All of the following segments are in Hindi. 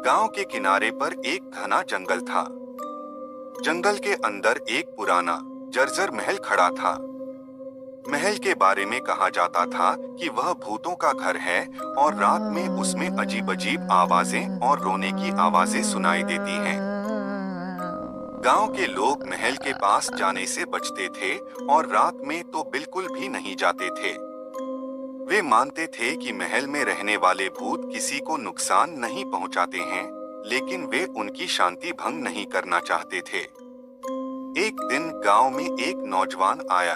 गांव के किनारे पर एक घना जंगल था। जंगल के अंदर एक पुराना जर्जर महल खड़ा था। महल के बारे में कहा जाता था कि वह भूतों का घर है और रात में उसमें अजीब अजीब आवाजें और रोने की आवाजें सुनाई देती हैं। गांव के लोग महल के पास जाने से बचते थे और रात में तो बिल्कुल भी नहीं जाते थे। वे मानते थे कि महल में रहने वाले भूत किसी को नुकसान नहीं पहुंचाते हैं, लेकिन वे उनकी शांति भंग नहीं करना चाहते थे। एक दिन गांव में एक नौजवान आया।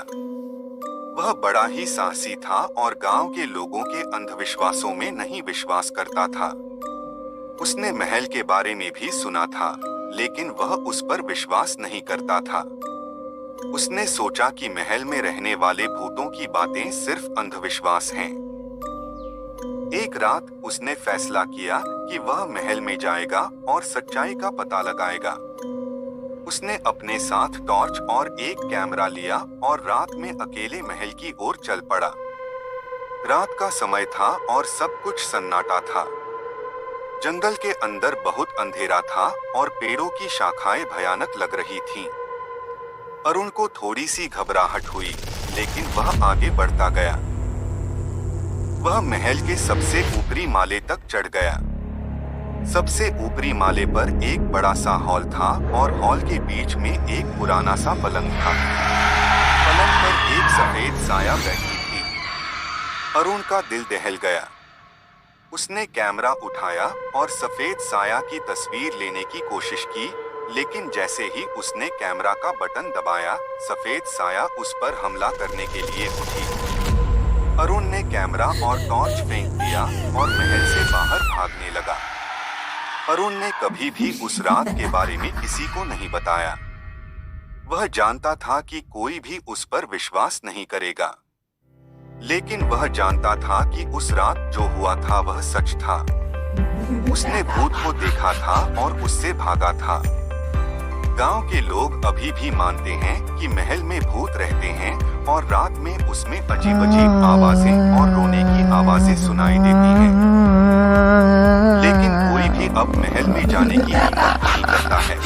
वह बड़ा ही साहसी था और गांव के लोगों के अंधविश्वासों में नहीं विश्वास करता था। उसने महल के बारे में भी सुना था, लेकिन वह उस पर विश्वास नहीं करता था। उसने सोचा कि महल में रहने वाले भूतों की बातें सिर्फ अंधविश्वास हैं। एक रात उसने फैसला किया कि वह महल में जाएगा और सच्चाई का पता लगाएगा। उसने अपने साथ टॉर्च और एक कैमरा लिया और रात में अकेले महल की ओर चल पड़ा। रात का समय था और सब कुछ सन्नाटा था। जंगल के अंदर बहुत अंधेरा था और पेड़ों की शाखाएं भयानक लग रही थीं। अरुण को थोड़ी सी घबराहट हुई, लेकिन वह आगे बढ़ता गया। वह महल के सबसे ऊपरी माले तक चढ़ गया। सबसे ऊपरी माले पर एक बड़ा सा हॉल था और हॉल के बीच में एक पुराना सा पलंग था। पलंग पर एक सफेद साया बैठी थी। अरुण का दिल दहल गया। उसने कैमरा उठाया और सफेद साया की तस्वीर लेने की कोशिश की, लेकिन जैसे ही उसने कैमरा का बटन दबाया, सफेद साया उस पर हमला करने के लिए उठी। अरुण ने कैमरा और टॉर्च फेंक दिया और महल से बाहर भागने लगा। अरुण ने कभी भी उस रात के बारे में किसी को नहीं बताया। वह जानता था कि कोई भी उस पर विश्वास नहीं करेगा, लेकिन वह जानता था कि उस रात जो हुआ था वह सच था। उसने भूत को देखा था और उससे भागा था। गांव के लोग अभी भी मानते हैं कि महल में भूत रहते हैं और रात में उसमें अजीब अजीब आवाजें और रोने की आवाजें सुनाई देती हैं। लेकिन कोई भी अब महल में जाने की हिम्मत नहीं करता है।